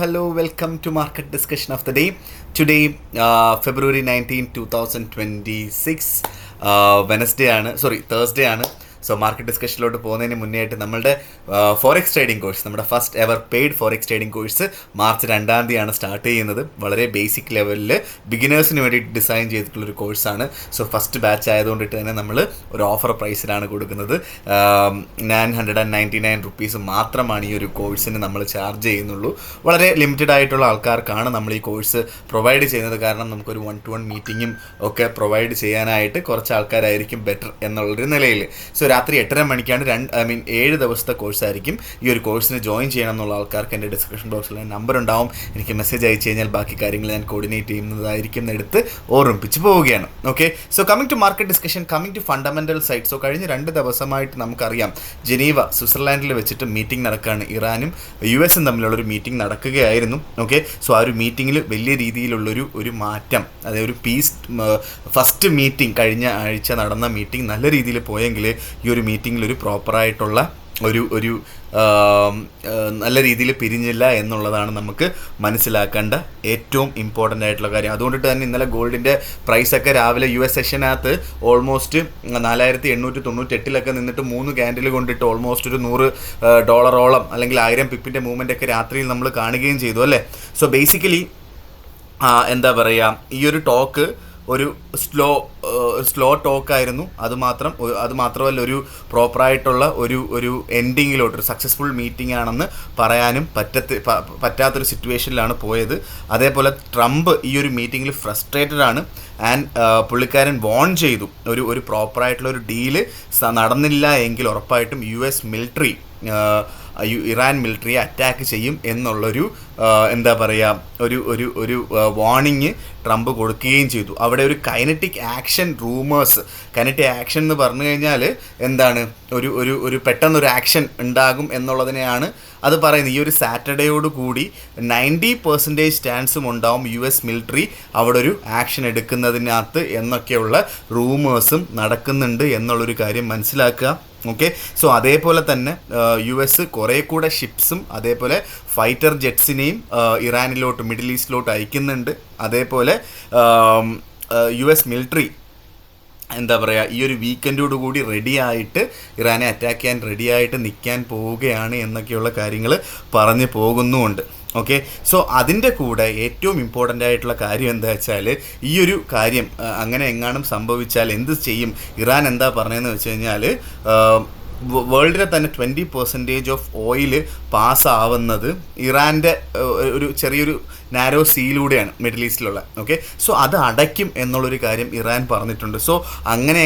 Hello. Welcome to Market Discussion of the Day. Today, February 19, 2026, Thursday. So, market discussion പോകുന്നതിന് മുന്നേയായിട്ട് നമ്മളുടെ forex trading course, നമ്മുടെ first ever paid forex trading course March 2 start ചെയ്യുന്നത്. വളരെ basic ലെവലിൽ ബിഗിനേഴ്സിന് വേണ്ടിയിട്ട് design ചെയ്തിട്ടുള്ളൊരു കോഴ്സാണ്. So first batch ആയതുകൊണ്ടിട്ട് തന്നെ നമ്മൾ ഒരു ഓഫർ പ്രൈസിലാണ് കൊടുക്കുന്നത്. 999 റുപ്പീസ് മാത്രമാണ് ഈ ഒരു കോഴ്സിന് നമ്മൾ ചാർജ് ചെയ്യുന്നുള്ളൂ. വളരെ ലിമിറ്റഡ് ആയിട്ടുള്ള ആൾക്കാർക്കാണ് നമ്മൾ ഈ കോഴ്സ് പ്രൊവൈഡ് ചെയ്യുന്നത്. കാരണം നമുക്കൊരു 1-to-1 മീറ്റിങ്ങും ഒക്കെ പ്രൊവൈഡ് ചെയ്യാനായിട്ട് കുറച്ച് ആൾക്കാരായിരിക്കും ബെറ്റർ എന്നുള്ളൊരു നിലയിൽ. സോ രാത്രി 8:30 മണിക്കാണ് 7 ദിവസത്തെ കോഴ്സായിരിക്കും. ഈ ഒരു കോഴ്സിന് ജോയിൻ ചെയ്യണം എന്നുള്ള ആൾക്കാർക്ക് എൻ്റെ ഡിസ്ക്രിപ്ഷൻ ബോക്സിൽ നമ്പർ ഉണ്ടാവും. എനിക്ക് മെസ്സേജ് അയച്ചു കഴിഞ്ഞാൽ ബാക്കി കാര്യങ്ങൾ ഞാൻ കോർഡിനേറ്റ് ചെയ്യുന്നതായിരിക്കും എടുത്ത് ഓർമ്മിപ്പിച്ച് പോവുകയാണ്. Okay, so coming to market discussion, coming to fundamental side. So കഴിഞ്ഞ 2 ദിവസമായിട്ട് നമുക്കറിയാം ജനീവ സ്വിറ്റ്സർലാൻഡിൽ വെച്ചിട്ട് മീറ്റിംഗ് നടക്കുകയാണ്. ഇറാനും US തമ്മിലുള്ളൊരു മീറ്റിംഗ് നടക്കുകയായിരുന്നു. ഓക്കെ, സോ ആ ഒരു മീറ്റിങ്ങിൽ വലിയ രീതിയിലുള്ളൊരു മാറ്റം, അതായത് ഒരു പീസ് ഫസ്റ്റ് മീറ്റിംഗ് കഴിഞ്ഞ ആഴ്ച നടന്ന മീറ്റിംഗ് നല്ല രീതിയിൽ പോയെങ്കിൽ ഈ ഒരു മീറ്റിങ്ങിൽ ഒരു പ്രോപ്പറായിട്ടുള്ള ഒരു നല്ല രീതിയിൽ പിരിഞ്ഞില്ല എന്നുള്ളതാണ് നമുക്ക് മനസ്സിലാക്കേണ്ട ഏറ്റവും ഇമ്പോർട്ടൻ്റ് ആയിട്ടുള്ള കാര്യം. അതുകൊണ്ടിട്ട് തന്നെ ഇന്നലെ ഗോൾഡിൻ്റെ പ്രൈസൊക്കെ രാവിലെ US സെഷനകത്ത് ഓൾമോസ്റ്റ് 4898 നിന്നിട്ട് 3 ക്യാൻഡിൽ കൊണ്ടിട്ട് ഓൾമോസ്റ്റ് ഒരു $100 അല്ലെങ്കിൽ 1000 പിപ്പിൻ്റെ മൂവ്മെൻ്റ് ഒക്കെ രാത്രിയിൽ നമ്മൾ കാണുകയും ചെയ്തു അല്ലേ. സോ ബേസിക്കലി എന്താ പറയുക, ഈ ഒരു ടോക്ക് ഒരു സ്ലോ ടോക്കായിരുന്നു. അത് മാത്രമല്ല ഒരു പ്രോപ്പറായിട്ടുള്ള ഒരു എൻഡിങ്ങിലോട്ട്, ഒരു സക്സസ്ഫുൾ മീറ്റിംഗ് ആണെന്ന് പറയാനും പറ്റാത്തൊരു സിറ്റുവേഷനിലാണ് പോയത്. അതേപോലെ ട്രംപ് ഈ ഒരു മീറ്റിങ്ങിൽ ഫ്രസ്ട്രേറ്റഡ് ആണ്. ആൻഡ് പുള്ളിക്കാരൻ വോൺ ചെയ്തു, ഒരു പ്രോപ്പറായിട്ടുള്ള ഒരു ഡീല് നടന്നില്ല എങ്കിൽ ഉറപ്പായിട്ടും US മിലിറ്ററി ഇറാൻ മിലിറ്ററിയെ അറ്റാക്ക് ചെയ്യും എന്നുള്ളൊരു എന്താ പറയുക ഒരു വാർണിംഗ് ട്രംപ് കൊടുക്കുകയും ചെയ്തു. അവിടെ ഒരു കൈനറ്റിക് ആക്ഷൻ കൈനറ്റിക് ആക്ഷൻ എന്ന് പറഞ്ഞു കഴിഞ്ഞാൽ എന്താണ്, ഒരു പെട്ടെന്നൊരു ആക്ഷൻ ഉണ്ടാകും എന്നുള്ളതിനെയാണ് അത് പറയുന്നത്. ഈ ഒരു സാറ്റർഡേയോട് കൂടി 90% ചാൻസും ഉണ്ടാവും US മിലിറ്ററി അവിടെ ഒരു ആക്ഷൻ എടുക്കുന്നതിനകത്ത് എന്നൊക്കെയുള്ള റൂമേഴ്സും നടക്കുന്നുണ്ട് എന്നുള്ളൊരു കാര്യം മനസ്സിലാക്കുക. ഓക്കെ, സോ അതേപോലെ തന്നെ US കുറേ കൂടെ ഷിപ്സും അതേപോലെ ഫൈറ്റർ ജെറ്റ്സിനെയും ഇറാനിലോട്ട്, മിഡിൽ ഈസ്റ്റിലോട്ട് അയക്കുന്നുണ്ട്. അതേപോലെ US മിലിറ്ററി എന്താ പറയുക, ഈ ഒരു വീക്കെൻഡോട് കൂടി റെഡിയായിട്ട് ഇറാനെ അറ്റാക്ക് ചെയ്യാൻ റെഡിയായിട്ട് നിൽക്കാൻ പോവുകയാണ് എന്നൊക്കെയുള്ള കാര്യങ്ങൾ പറഞ്ഞു പോകുന്നുമുണ്ട്. ഓക്കെ, സോ അതിൻ്റെ കൂടെ ഏറ്റവും ഇമ്പോർട്ടൻ്റ് ആയിട്ടുള്ള കാര്യം എന്താ വെച്ചാൽ, ഈ ഒരു കാര്യം അങ്ങനെ എങ്ങാനും സംഭവിച്ചാൽ എന്ത് ചെയ്യും, ഇറാൻ എന്താ പറഞ്ഞതെന്ന് വെച്ച് കഴിഞ്ഞാൽ വേൾഡിലെ തന്നെ 20% ഓഫ് ഓയിൽ പാസ്സാവുന്നത് ഇറാൻ്റെ ഒരു ചെറിയൊരു നാരോ സീയിലൂടെയാണ് മിഡിൽ ഈസ്റ്റിലുള്ള. ഓക്കെ, സോ അത് അടയ്ക്കും എന്നുള്ളൊരു കാര്യം ഇറാൻ പറഞ്ഞിട്ടുണ്ട്. സോ അങ്ങനെ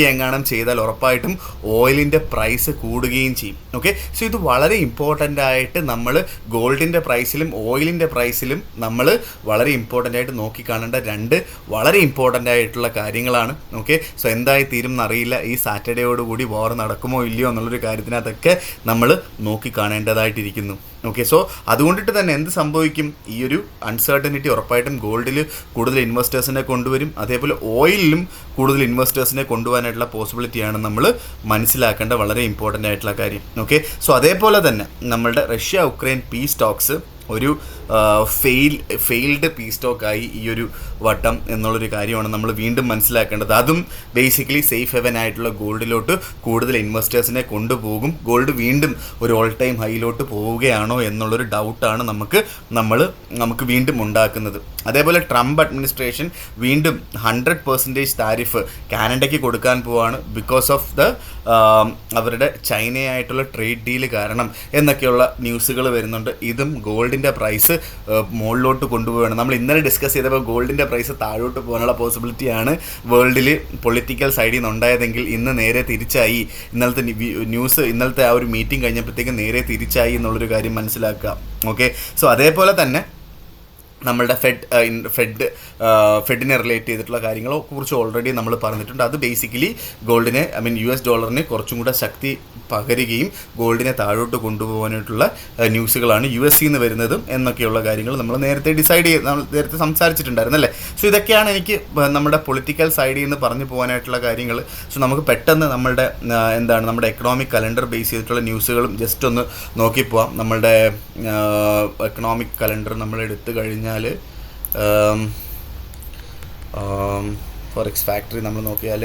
എങ്ങാനും ചെയ്താൽ ഉറപ്പായിട്ടും ഓയിലിൻ്റെ പ്രൈസ് കൂടുകയും ചെയ്യും. ഓക്കെ, സോ ഇത് വളരെ ഇമ്പോർട്ടൻ്റ് ആയിട്ട് നമ്മൾ ഗോൾഡിൻ്റെ പ്രൈസിലും ഓയിലിൻ്റെ പ്രൈസിലും നമ്മൾ വളരെ ഇമ്പോർട്ടൻ്റ് ആയിട്ട് നോക്കിക്കാണേണ്ട 2 വളരെ ഇമ്പോർട്ടൻ്റ് ആയിട്ടുള്ള കാര്യങ്ങളാണ്. ഓക്കെ, സോ എന്തായി തീരും എന്നറിയില്ല. ഈ സാറ്റർഡേയോടുകൂടി വാർ നടക്കുമോ ഇല്ലയോ എന്നുള്ളൊരു കാര്യത്തിനകത്തൊക്കെ നമ്മൾ നോക്കിക്കാണേണ്ടതായിട്ടിരിക്കുന്നു. ഓക്കെ, സോ അതുകൊണ്ടിട്ട് തന്നെ എന്ത് സംഭവിക്കും, ഈ ഒരു അൺസർട്ടനിറ്റി ഉറപ്പായിട്ടും ഗോൾഡിൽ കൂടുതൽ ഇൻവെസ്റ്റേഴ്സിനെ കൊണ്ടുവരും. അതേപോലെ ഓയിലിലും കൂടുതൽ ഇൻവെസ്റ്റേഴ്സിനെ കൊണ്ടുപോകാനായിട്ടുള്ള പോസിബിലിറ്റിയാണ് നമ്മൾ മനസ്സിലാക്കേണ്ട വളരെ ഇമ്പോർട്ടൻ്റ് ആയിട്ടുള്ള കാര്യം. ഓക്കെ, സോ അതേപോലെ തന്നെ നമ്മളുടെ റഷ്യ ഉക്രൈൻ പീസ് ടോക്സ് ഒരു ഫെയിൽഡ് പീസ് ടോക്കായി ഈ ഒരു വട്ടം എന്നുള്ളൊരു കാര്യമാണ് നമ്മൾ വീണ്ടും മനസ്സിലാക്കേണ്ടത്. അതും ബേസിക്കലി സേഫ് ഹെവൻ ആയിട്ടുള്ള ഗോൾഡിലോട്ട് കൂടുതൽ ഇൻവെസ്റ്റേഴ്സിനെ കൊണ്ടുപോകും. ഗോൾഡ് വീണ്ടും ഒരു ഓൾ ടൈം ഹൈയിലോട്ട് പോവുകയാണോ എന്നുള്ളൊരു ഡൗട്ടാണ് നമുക്ക് വീണ്ടും ഉണ്ടാക്കുന്നത്. അതേപോലെ ട്രംപ് അഡ്മിനിസ്ട്രേഷൻ വീണ്ടും 100% താരിഫ് കാനഡയ്ക്ക് കൊടുക്കാൻ പോവാണ് ബിക്കോസ് ഓഫ് അവരുടെ ചൈനയായിട്ടുള്ള ട്രേഡ് ഡീല് കാരണം എന്നൊക്കെയുള്ള ന്യൂസുകൾ വരുന്നുണ്ട്. ഇതും ഗോൾഡിൻ്റെ പ്രൈസ് മുകളിലോട്ട് കൊണ്ടുപോവുകയാണ്. നമ്മൾ ഇന്നലെ ഡിസ്കസ് ചെയ്തപ്പോൾ ഗോൾഡിൻ്റെ പ്രൈസ് താഴോട്ട് പോകാനുള്ള പോസിബിലിറ്റിയാണ് വേൾഡിൽ പൊളിറ്റിക്കൽ സൈഡിൽ നിന്ന് ഉണ്ടായതെങ്കിൽ ഇന്ന് നേരെ തിരിച്ചായി. ഇന്നലത്തെ ആ ഒരു മീറ്റിംഗ് കഴിഞ്ഞപ്പോഴത്തേക്ക് നേരെ തിരിച്ചായി എന്നുള്ളൊരു കാര്യം മനസ്സിലാക്കുക. ഓക്കെ, സോ അതേപോലെ തന്നെ നമ്മളുടെ ഫെഡിനെ റിലേറ്റ് ചെയ്തിട്ടുള്ള കാര്യങ്ങളെ കുറിച്ച് ഓൾറെഡി നമ്മൾ പറഞ്ഞിട്ടുണ്ട്. അത് ബേസിക്കലി ഗോൾഡിനെ US ഡോളറിന് കുറച്ചും കൂടെ ശക്തി പകരുകയും ഗോൾഡിനെ താഴോട്ട് കൊണ്ടുപോകാനായിട്ടുള്ള ന്യൂസുകളാണ് US നിന്ന് വരുന്നതും എന്നൊക്കെയുള്ള കാര്യങ്ങൾ നമ്മൾ നേരത്തെ നമ്മൾ നേരത്തെ സംസാരിച്ചിട്ടുണ്ടായിരുന്നല്ലേ. സോ ഇതൊക്കെയാണ് എനിക്ക് നമ്മുടെ പൊളിറ്റിക്കൽ സൈഡിൽ നിന്ന് പറഞ്ഞു പോകാനായിട്ടുള്ള കാര്യങ്ങൾ. സോ നമുക്ക് പെട്ടെന്ന് നമ്മുടെ എക്കണോമിക് കലണ്ടർ ബേസ് ചെയ്തിട്ടുള്ള ന്യൂസുകളും ജസ്റ്റ് ഒന്ന് നോക്കിപ്പോവാം. നമ്മളുടെ എക്കണോമിക് കലണ്ടർ നമ്മൾ എടുത്തു കഴിഞ്ഞാൽ ഫോറക്സ് ഫാക്ടറി നമ്മൾ നോക്കിയാൽ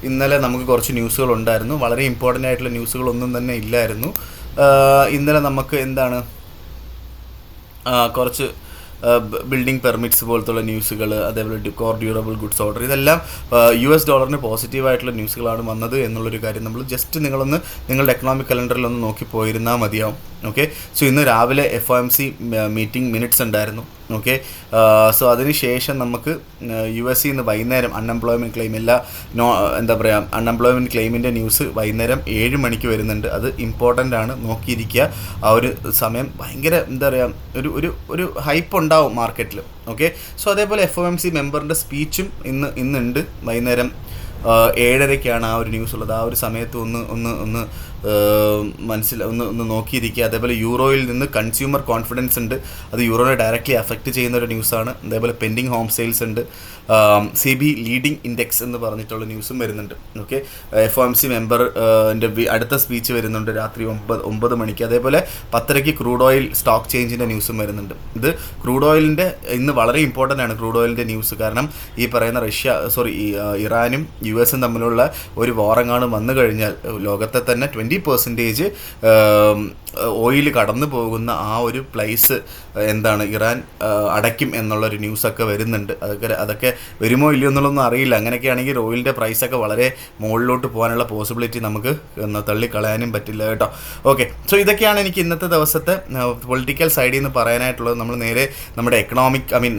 ഇന്നലെ നമുക്ക് കുറച്ച് ന്യൂസുകൾ ഉണ്ടായിരുന്നു. വളരെ ഇമ്പോർട്ടൻ്റ് ആയിട്ടുള്ള ന്യൂസുകളൊന്നും തന്നെ ഇല്ലായിരുന്നു. ഇന്നലെ നമുക്ക് കുറച്ച് ബിൽഡിംഗ് പെർമിറ്റ്സ് പോലത്തുള്ള ന്യൂസുകൾ, അതേപോലെ കോർ ഡ്യൂറബിൾ ഗുഡ്സ് ഓർഡർ, ഇതെല്ലാം US ഡോളറിന് പോസിറ്റീവായിട്ടുള്ള ന്യൂസുകളാണ് വന്നത് എന്നുള്ളൊരു കാര്യം നമ്മൾ ജസ്റ്റ് നിങ്ങളുടെ എക്കണോമിക് കലണ്ടറിൽ ഒന്ന് നോക്കി പോയിരുന്നാൽ മതിയാവും. ഓക്കെ, സോ ഇന്ന് രാവിലെ FOMC മീറ്റിംഗ് മിനിറ്റ്സ് ഉണ്ടായിരുന്നു. ഓക്കെ, സോ അതിന് ശേഷം നമുക്ക് US നിന്ന് വൈകുന്നേരം അൺഎംപ്ലോയ്മെൻറ്റ് ക്ലെയിം അൺഎംപ്ലോയ്മെൻറ്റ് ക്ലെയിമിൻ്റെ ന്യൂസ് വൈകുന്നേരം 7 മണിക്ക് വരുന്നുണ്ട്. അത് ഇമ്പോർട്ടൻ്റ് ആണ്, നോക്കിയിരിക്കുക. ആ ഒരു സമയം ഭയങ്കര ഒരു ഹൈപ്പ് ഉണ്ടാവും മാർക്കറ്റിൽ. ഓക്കെ, സോ അതേപോലെ FOMC മെമ്പറിൻ്റെ സ്പീച്ചും ഇന്നുണ്ട് വൈകുന്നേരം 7:30 ആ ഒരു ന്യൂസ് ഉള്ളത്. ആ ഒരു സമയത്ത് ഒന്ന് നോക്കിയിരിക്കുക. അതേപോലെ യൂറോയിൽ നിന്ന് കൺസ്യൂമർ കോൺഫിഡൻസ് ഉണ്ട്, അത് യൂറോനെ ഡയറക്റ്റ്ലി അഫക്റ്റ് ചെയ്യുന്ന ഒരു ന്യൂസാണ്. അതേപോലെ പെൻഡിങ് ഹോം സെയിൽസ് ഉണ്ട്, CB ലീഡിംഗ് ഇൻഡെക്സ് എന്ന് പറഞ്ഞിട്ടുള്ള ന്യൂസും വരുന്നുണ്ട്. ഓക്കെ, FOMC മെമ്പറിൻ്റെ അടുത്ത സ്പീച്ച് വരുന്നുണ്ട് രാത്രി 9 മണിക്ക്. അതേപോലെ 10:30 ക്രൂഡ് ഓയിൽ സ്റ്റോക്ക് ചേഞ്ചിൻ്റെ ന്യൂസും വരുന്നുണ്ട്. ഇത് ക്രൂഡ് ഓയിലിൻ്റെ ഇന്ന് വളരെ ഇമ്പോർട്ടൻ്റ് ആണ് ക്രൂഡ് ഓയിലിൻ്റെ ന്യൂസ്. കാരണം ഈ പറയുന്ന ഇറാനും US തമ്മിലുള്ള ഒരു വാറെങ്ങാനും വന്നു കഴിഞ്ഞാൽ ലോകത്തെ തന്നെ 20% ഓയിൽ കടന്നു പോകുന്ന ആ ഒരു പ്ലേസ് ഇറാൻ അടയ്ക്കും എന്നുള്ളൊരു ന്യൂസൊക്കെ വരുന്നുണ്ട്. അതൊക്കെ വരുമോ ഇല്ലയോ എന്നുള്ളതൊന്നും അറിയില്ല. അങ്ങനെയൊക്കെയാണെങ്കിൽ ഓയിലിൻ്റെ പ്രൈസൊക്കെ വളരെ മുകളിലോട്ട് പോകാനുള്ള പോസിബിലിറ്റി നമുക്ക് തള്ളിക്കളയാനും പറ്റില്ല കേട്ടോ. ഓക്കെ, സോ ഇതൊക്കെയാണ് എനിക്ക് ഇന്നത്തെ ദിവസത്തെ പൊളിറ്റിക്കൽ സൈഡിൽ നിന്ന് പറയാനായിട്ടുള്ളത്. നമ്മൾ നേരെ നമ്മുടെ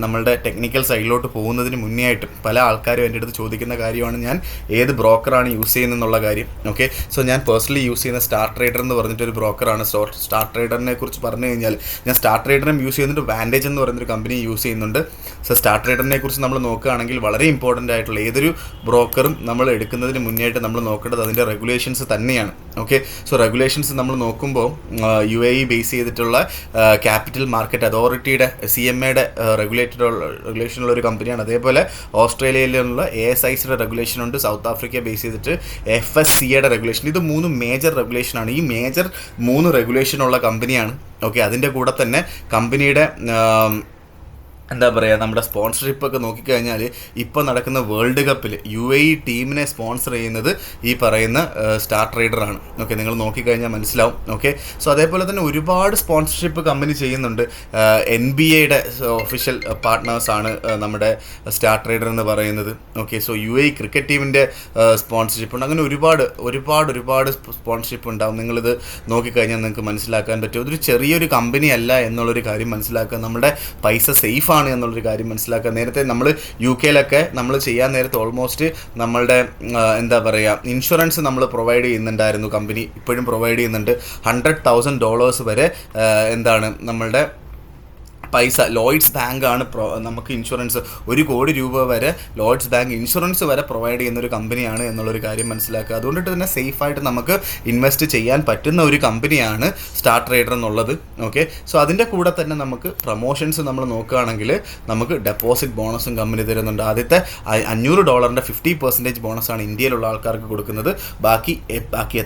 നമ്മളുടെ ടെക്നിക്കൽ സൈഡിലോട്ട് പോകുന്നതിന് മുന്നേ ആയിട്ട് പല ആൾക്കാരും എൻ്റെ അടുത്ത് ചോദിക്കുന്ന കാര്യമാണ് ഞാൻ ഏത് ബ്രോക്കറാണ് യൂസ് ചെയ്യുന്നതെന്നുള്ള കാര്യം. ഓക്കെ, സോ ഞാൻ പേഴ്സണലി യൂസ് ചെയ്യുന്ന സ്റ്റാർ ട്രേഡർ എന്ന് പറഞ്ഞിട്ടൊരു ബ്രോക്കറാണ്. സ്റ്റാർ ട്രേഡറിനെ കുറിച്ച് പറഞ്ഞു കഴിഞ്ഞാൽ ഞാൻ സ്റ്റാർ ട്രേഡറും യൂസ് ചെയ്യുന്നുണ്ട്, വാൻറ്റേജ് എന്ന് പറയുന്നൊരു കമ്പനി യൂസ് ചെയ്യുന്നുണ്ട്. സോ സ്റ്റാർ ട്രേഡറിനെ കുറിച്ച് നമ്മൾ നോക്കുകയാണെങ്കിൽ വളരെ ഇമ്പോർട്ടൻ്റ് ആയിട്ടുള്ള ഏതൊരു ബ്രോക്കറും നമ്മൾ എടുക്കുന്നതിന് മുന്നേയായിട്ട് നമ്മൾ നോക്കേണ്ടത് അതിൻ്റെ റെഗുലേഷൻസ് തന്നെയാണ്. ഓക്കെ, സോ റെഗുലേഷൻസ് നമ്മൾ നോക്കുമ്പോൾ UAE ബേസ് ചെയ്തിട്ടുള്ള ക്യാപിറ്റൽ മാർക്കറ്റ് അതോറിറ്റിയുടെ CMAയുടെ റെഗുലേഷനുള്ള ഒരു കമ്പനിയാണ്. അതേപോലെ ഓസ്ട്രേലിയയിലുള്ള ASICയുടെ റെഗുലേഷൻ ഉണ്ട്. സൗത്ത് ആഫ്രിക്ക ബേസ് ചെയ്തിട്ട് FSCയുടെ റെഗുലേഷൻ. ഇത് 3 മേജർ റെഗുലേഷനാണ്. ഈ മേജർ 3 റെഗുലേഷനുള്ള കമ്പനിയാണ്. ഓക്കെ, അതിൻ്റെ കൂടെ തന്നെ കമ്പനിയുടെ നമ്മുടെ സ്പോൺസർഷിപ്പൊക്കെ നോക്കിക്കഴിഞ്ഞാൽ ഇപ്പോൾ നടക്കുന്ന വേൾഡ് കപ്പിൽ UAE ടീമിനെ സ്പോൺസർ ചെയ്യുന്നത് ഈ പറയുന്ന സ്റ്റാർ ട്രേഡറാണ്. ഓക്കെ, നിങ്ങൾ നോക്കിക്കഴിഞ്ഞാൽ മനസ്സിലാവും. ഓക്കെ, സോ അതേപോലെ തന്നെ ഒരുപാട് സ്പോൺസർഷിപ്പ് കമ്പനി ചെയ്യുന്നുണ്ട്. NBA ഒഫീഷ്യൽ പാർട്ട്നേഴ്സാണ് നമ്മുടെ സ്റ്റാർ ട്രേഡർ എന്ന് പറയുന്നത്. ഓക്കെ, സോ UAE ക്രിക്കറ്റ് ടീമിൻ്റെ സ്പോൺസർഷിപ്പ് ഉണ്ട്. അങ്ങനെ ഒരുപാട് സ്പോൺസർഷിപ്പ് ഉണ്ടാവും. നിങ്ങളിത് നോക്കിക്കഴിഞ്ഞാൽ നിങ്ങൾക്ക് മനസ്സിലാക്കാൻ പറ്റും. ഇതൊരു ചെറിയൊരു കമ്പനി അല്ല എന്നുള്ളൊരു കാര്യം മനസ്സിലാക്കുക. നമ്മുടെ പൈസ സേഫ് എന്നുള്ളൊരു കാര്യം മനസ്സിലാക്കുക. നേരത്തെ നമ്മൾ UK നമ്മൾ ചെയ്യാൻ നേരത്തെ ഓൾമോസ്റ്റ് നമ്മളുടെ ഇൻഷുറൻസ് നമ്മൾ പ്രൊവൈഡ് ചെയ്യുന്നുണ്ടായിരുന്നു. കമ്പനി ഇപ്പോഴും പ്രൊവൈഡ് ചെയ്യുന്നുണ്ട്. $100,000 വരെ നമ്മളുടെ പൈസ ലോയിഡ്സ് ബാങ്കാണ് നമുക്ക് ഇൻഷുറൻസ് 1 കോടി രൂപ വരെ ലോയിഡ്സ് ബാങ്ക് ഇൻഷുറൻസ് വരെ പ്രൊവൈഡ് ചെയ്യുന്നൊരു കമ്പനിയാണ് എന്നുള്ളൊരു കാര്യം മനസ്സിലാക്കുക. അതുകൊണ്ടിട്ട് തന്നെ സേഫായിട്ട് നമുക്ക് ഇൻവെസ്റ്റ് ചെയ്യാൻ പറ്റുന്ന ഒരു കമ്പനിയാണ് സ്റ്റാർ ട്രേഡർ എന്നുള്ളത്. ഓക്കെ, സോ അതിൻ്റെ കൂടെ തന്നെ നമുക്ക് പ്രൊമോഷൻസ് നമ്മൾ നോക്കുകയാണെങ്കിൽ നമുക്ക് ഡെപ്പോസിറ്റ് ബോണസും കമ്പനി തരുന്നുണ്ട്. ആദ്യത്തെ $500 50% ബോണസാണ് ഇന്ത്യയിലുള്ള ആൾക്കാർക്ക് കൊടുക്കുന്നത്. ബാക്കി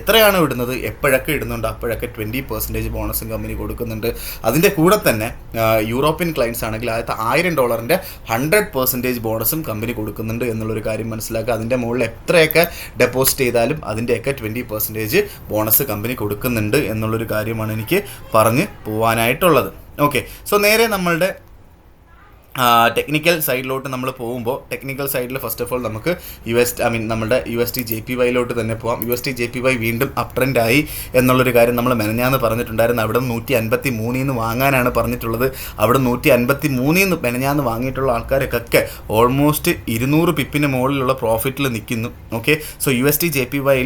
എത്രയാണ് ഇടുന്നത്, എപ്പോഴൊക്കെ ഇടുന്നുണ്ട് അപ്പോഴൊക്കെ 20% ബോണസും കമ്പനി കൊടുക്കുന്നുണ്ട്. അതിൻ്റെ കൂടെ തന്നെ യൂറോപ്യൻ ക്ലയൻസ് ആണെങ്കിൽ ആദ്യത്തെ $1,000 100% ബോണസും കമ്പനി കൊടുക്കുന്നുണ്ട് എന്നുള്ളൊരു കാര്യം മനസ്സിലാക്കുക. അതിൻ്റെ മുകളിൽ എത്രയൊക്കെ ഡെപ്പോസിറ്റ് ചെയ്താലും അതിൻ്റെയൊക്കെ 20% ബോണസ് കമ്പനി കൊടുക്കുന്നുണ്ട് എന്നുള്ളൊരു കാര്യമാണ് എനിക്ക് പറഞ്ഞ് പോകാനായിട്ടുള്ളത്. ഓക്കെ, സോ നേരെ നമ്മളുടെ ടെക്നിക്കൽ സൈഡിലോട്ട് നമ്മൾ പോകുമ്പോൾ ടെക്നിക്കൽ സൈഡിൽ ഫസ്റ്റ് ഓഫ് ഓൾ നമുക്ക് നമ്മുടെ USD JPY തന്നെ പോകാം. USD JPY വീണ്ടും അപ് ട്രെൻഡ് ആയി എന്നുള്ളൊരു കാര്യം നമ്മൾ മെനഞ്ഞാന്ന് പറഞ്ഞിട്ടുണ്ടായിരുന്നു. അവിടെ 153 വാങ്ങാനാണ് പറഞ്ഞിട്ടുള്ളത്. അവിടെ 153 മെനഞ്ഞാന്ന് വാങ്ങിയിട്ടുള്ള ആൾക്കാരൊക്കെ ഓൾമോസ്റ്റ് 200 പിപ്പിന് മുകളിലുള്ള പ്രോഫിറ്റിൽ നിൽക്കുന്നു. Okay, so USD JPY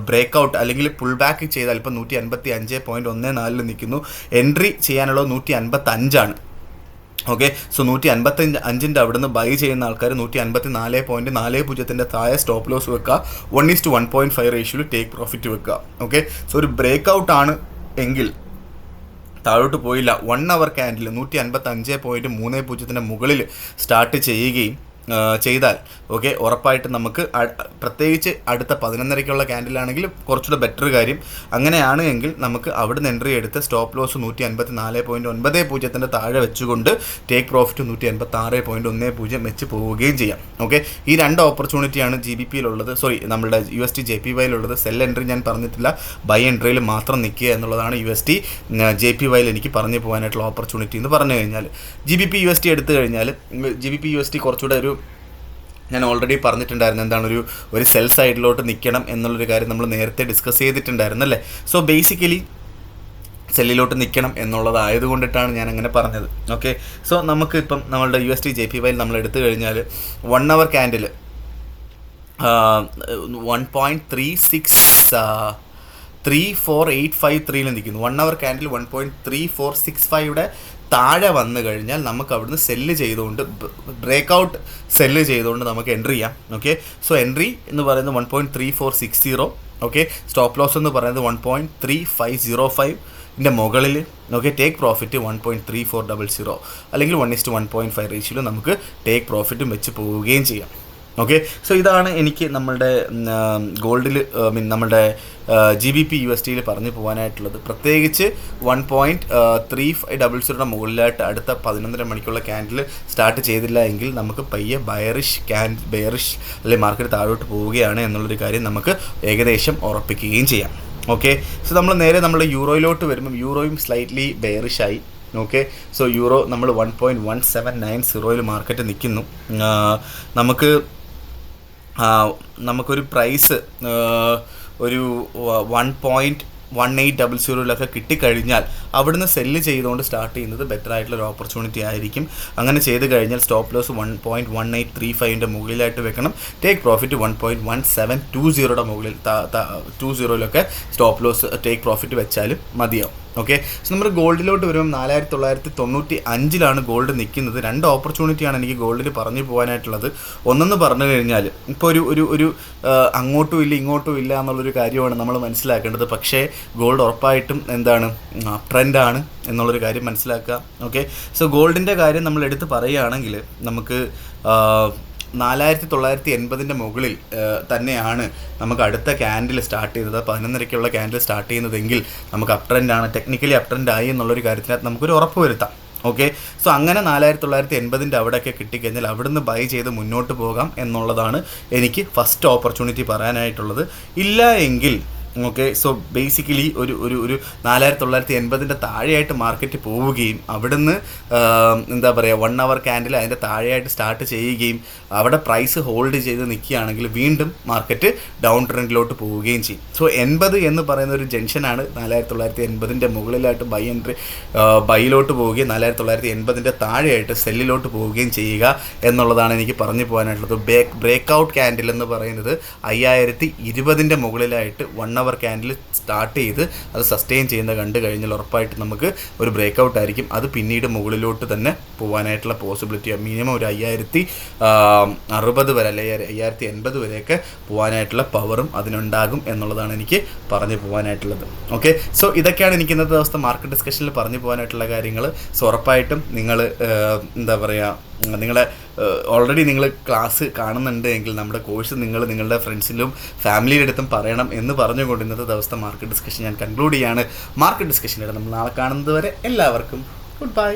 break out അല്ലെങ്കിൽ പുൾ ബാക്ക് ചെയ്താൽ ഇപ്പോൾ 155.14 നിൽക്കുന്നു. എൻട്രി ചെയ്യാനുള്ളത് 155 ആണ്. ഓക്കെ. സോ 155 അവിടുന്ന് ബൈ ചെയ്യുന്ന ആൾക്കാർ 154.40 താഴെ സ്റ്റോപ്പ് ലോസ് വെക്കുക. 1:1.5 റേഷ്യോയിൽ ടേക്ക് പ്രോഫിറ്റ് വെക്കുക. ഓക്കെ. സോ ഒരു ബ്രേക്ക് ഔട്ട് ആണ് എങ്കിൽ താഴോട്ട് പോയില്ല, 1 അവർ ക്യാൻഡിൽ 155.30 മുകളിൽ സ്റ്റാർട്ട് ചെയ്യുകയും ചെയ്താൽ ഓക്കെ, ഉറപ്പായിട്ട് നമുക്ക് പ്രത്യേകിച്ച് അടുത്ത 11:30 ക്യാൻഡിലാണെങ്കിൽ കുറച്ചുകൂടെ ബെറ്റർ കാര്യം. അങ്ങനെയാണ് എങ്കിൽ നമുക്ക് അവിടുന്ന് എൻട്രി എടുത്ത് സ്റ്റോപ്പ് ലോസ് 154.90 താഴെ വെച്ചുകൊണ്ട് ടേക്ക് പ്രോഫിറ്റ് 186.10 വെച്ച് പോവുകയും ചെയ്യാം. ഓക്കെ. ഈ 2 ഓപ്പർച്യൂണിറ്റിയാണ് GBPയിലുള്ളത്, നമ്മുടെ USD JPYയിലുള്ളത്. സെൽ എൻട്രി ഞാൻ പറഞ്ഞിട്ടില്ല, ബൈ എൻട്രിയിൽ മാത്രം നിൽക്കുക എന്നുള്ളതാണ് USD JPYയിൽ എനിക്ക് പറഞ്ഞു പോകാനായിട്ടുള്ള ഓപ്പർച്യൂണിറ്റി എന്ന് പറഞ്ഞു കഴിഞ്ഞാൽ. GBP USD എടുത്തു കഴിഞ്ഞാൽ GBP USD കുറച്ചുകൂടെ ഒരു, ഞാൻ ഓൾറെഡി പറഞ്ഞിട്ടുണ്ടായിരുന്നു എന്താണ് ഒരു സെൽ സൈഡിലോട്ട് നിൽക്കണം എന്നുള്ളൊരു കാര്യം നമ്മൾ നേരത്തെ ഡിസ്കസ് ചെയ്തിട്ടുണ്ടായിരുന്നല്ലേ. സോ ബേസിക്കലി സെല്ലിലോട്ട് നിൽക്കണം എന്നുള്ളതായതുകൊണ്ടിട്ടാണ് ഞാൻ അങ്ങനെ പറഞ്ഞത്. ഓക്കെ. സോ നമുക്ക് ഇപ്പം നമ്മളുടെ USD JPYയിൽ നമ്മൾ എടുത്തു കഴിഞ്ഞാൽ 1 അവർ ക്യാൻഡിൽ 1.34853 നിൽക്കുന്നു. 1 അവർ ക്യാൻഡിൽ 1.3465 താഴെ വന്നു കഴിഞ്ഞാൽ നമുക്ക് അവിടുന്ന് സെല്ല് ചെയ്തുകൊണ്ട്, ബ്രേക്ക് ഔട്ട് സെല്ല് ചെയ്തുകൊണ്ട് നമുക്ക് എൻട്രി ചെയ്യാം. ഓക്കെ. സോ എൻട്രി എന്ന് പറയുന്നത് 1.3460. ഓക്കെ. സ്റ്റോപ്പ് ലോസ് എന്ന് പറയുന്നത് 1.3505 മുകളിൽ. ഓക്കെ. ടേക്ക് പ്രോഫിറ്റ് 1.3400 അല്ലെങ്കിൽ 1:1.5 റേഷ്യോയിൽ നമുക്ക് ടേക്ക് പ്രോഫിറ്റും വെച്ച് പോവുകയും ചെയ്യാം. ഓക്കെ. സോ ഇതാണ് എനിക്ക് നമ്മളുടെ ഗോൾഡിൽ നമ്മളുടെ GBP USDയിൽ പറഞ്ഞു പോകാനായിട്ടുള്ളത്. പ്രത്യേകിച്ച് 1.3500 മുകളിലായിട്ട് അടുത്ത 11:30 മണിക്കുള്ള ക്യാൻഡിൽ സ്റ്റാർട്ട് ചെയ്തില്ല എങ്കിൽ നമുക്ക് പയ്യെ ബെയറിഷ് അല്ലെങ്കിൽ മാർക്കറ്റ് താഴോട്ട് പോവുകയാണ് എന്നുള്ളൊരു കാര്യം നമുക്ക് ഏകദേശം ഉറപ്പിക്കുകയും ചെയ്യാം. ഓക്കെ. സോ നമ്മൾ നേരെ നമ്മുടെ യൂറോയിലോട്ട് വരുമ്പം യൂറോയും സ്ലൈറ്റ്ലി ബെയറിഷായി. ഓക്കെ. സോ യൂറോ നമ്മൾ 1.1790 മാർക്കറ്റ് നിൽക്കുന്നു. നമുക്കൊരു പ്രൈസ് ഒരു 1.1800 കിട്ടിക്കഴിഞ്ഞാൽ അവിടുന്ന് സെല്ല് ചെയ്തുകൊണ്ട് സ്റ്റാർട്ട് ചെയ്യുന്നത് ബെറ്റർ ആയിട്ടുള്ളൊരു ഓപ്പർച്യൂണിറ്റി ആയിരിക്കും. അങ്ങനെ ചെയ്ത് കഴിഞ്ഞാൽ സ്റ്റോപ്പ് ലോസ് 1.1835 മുകളിലായിട്ട് വെക്കണം. ടേക്ക് പ്രോഫിറ്റ് 1.1720 മുകളിൽ 20 സ്റ്റോപ്പ് ലോസ് ടേക്ക് പ്രോഫിറ്റ് വെച്ചാലും മതിയാവും. ഓക്കെ. സോ നമ്മൾ ഗോൾഡിലോട്ട് വരുമ്പോൾ 4995 ഗോൾഡ് നിൽക്കുന്നത്. 2 ഓപ്പർച്യൂണിറ്റിയാണ് എനിക്ക് ഗോൾഡിൽ പറഞ്ഞു പോകാനായിട്ടുള്ളത്. ഒന്നെന്ന് പറഞ്ഞു കഴിഞ്ഞാൽ ഇപ്പോൾ ഒരു അങ്ങോട്ടും ഇല്ല ഇങ്ങോട്ടും ഇല്ല എന്നുള്ളൊരു കാര്യമാണ് നമ്മൾ മനസ്സിലാക്കേണ്ടത്. പക്ഷേ ഗോൾഡ് ഉറപ്പായിട്ടും എന്താണ് ട്രെൻഡാണ് എന്നുള്ളൊരു കാര്യം മനസ്സിലാക്കുക. ഓക്കെ. സോ ഗോൾഡിൻ്റെ കാര്യം നമ്മൾ എടുത്ത് പറയുകയാണെങ്കിൽ നമുക്ക് 4980 മുകളിൽ തന്നെയാണ് നമുക്ക് അടുത്ത ക്യാൻഡിൽ സ്റ്റാർട്ട് ചെയ്തത്. 11:30 ക്യാൻഡിൽ സ്റ്റാർട്ട് ചെയ്യുന്നതെങ്കിൽ നമുക്ക് അപ് ട്രെൻഡാണ്, ടെക്നിക്കലി അപ് ട്രെൻഡ് ആയി എന്നുള്ളൊരു കാര്യത്തിനകത്ത് നമുക്കൊരു ഉറപ്പ് വരുത്താം. ഓക്കെ. സോ അങ്ങനെ 4980 അവിടെയൊക്കെ കിട്ടിക്കഴിഞ്ഞാൽ അവിടുന്ന് ബൈ ചെയ്ത് മുന്നോട്ട് പോകാം എന്നുള്ളതാണ് എനിക്ക് ഫസ്റ്റ് ഓപ്പർച്യൂണിറ്റി പറയാനായിട്ടുള്ളത്. ഇല്ല എങ്കിൽ ഓക്കെ. സോ ബേസിക്കലി ഒരു 4980 താഴെയായിട്ട് മാർക്കറ്റ് പോവുകയും അവിടുന്ന് എന്താ പറയുക 1 അവർ ക്യാൻഡിൽ അതിൻ്റെ താഴെയായിട്ട് സ്റ്റാർട്ട് ചെയ്യുകയും അവിടെ പ്രൈസ് ഹോൾഡ് ചെയ്ത് നിൽക്കുകയാണെങ്കിൽ വീണ്ടും മാർക്കറ്റ് ഡൗൺ ട്രെൻഡിലോട്ട് പോവുകയും ചെയ്യും. സോ 80 എന്ന് പറയുന്ന ഒരു ജംഗ്ഷനാണ് 4980 മുകളിലായിട്ട് ബൈയിലോട്ട് പോവുകയും 4980 താഴെയായിട്ട് സെല്ലിലോട്ട് പോവുകയും ചെയ്യുക എന്നുള്ളതാണ് എനിക്ക് പറഞ്ഞു പോകാനായിട്ടുള്ളത്. ബ്രേക്ക് ഔട്ട് ക്യാൻഡിൽ എന്ന് പറയുന്നത് 5020 മുകളിലായിട്ട് 1 അവർ ക്യാൻഡിൽ സ്റ്റാർട്ട് ചെയ്ത് അത് സസ്റ്റെയിൻ ചെയ്യുന്ന കണ്ടു കഴിഞ്ഞാൽ ഉറപ്പായിട്ട് നമുക്ക് ഒരു ബ്രേക്ക് ഔട്ട് ആയിരിക്കും. അത് പിന്നീട് മുകളിലോട്ട് തന്നെ പോകാനായിട്ടുള്ള പോസിബിലിറ്റി മിനിമം ഒരു 5060 വരെ അല്ലെങ്കിൽ 5080 വരെയൊക്കെ പോകാനായിട്ടുള്ള പവറും അതിനുണ്ടാകും എന്നുള്ളതാണ് എനിക്ക് പറഞ്ഞു പോകാനായിട്ടുള്ളത്. ഓക്കെ. സോ ഇതൊക്കെയാണ് എനിക്ക് ഇന്നത്തെ ദിവസത്തെ മാർക്കറ്റ് ഡിസ്കഷനിൽ പറഞ്ഞു പോകാനായിട്ടുള്ള കാര്യങ്ങൾ. സോ ഉറപ്പായിട്ടും നിങ്ങൾ എന്താ പറയുക, നിങ്ങളെ ഓൾറെഡി നിങ്ങൾ ക്ലാസ് കാണുന്നുണ്ട് എങ്കിൽ നമ്മുടെ കോഴ്സ് നിങ്ങളുടെ ഫ്രണ്ട്സിലും ഫാമിലിയുടെ അടുത്തും പറയണം എന്ന് പറഞ്ഞുകൊണ്ട് ഇന്നത്തെ ദിവസത്തെ മാർക്കറ്റ് ഡിസ്കഷൻ ഞാൻ കൺക്ലൂഡ് ചെയ്യാണ്. മാർക്കറ്റ് ഡിസ്കഷനിലൂടെ നമ്മൾ നാളെ കാണുന്നത് വരെ എല്ലാവർക്കും ഗുഡ് ബൈ.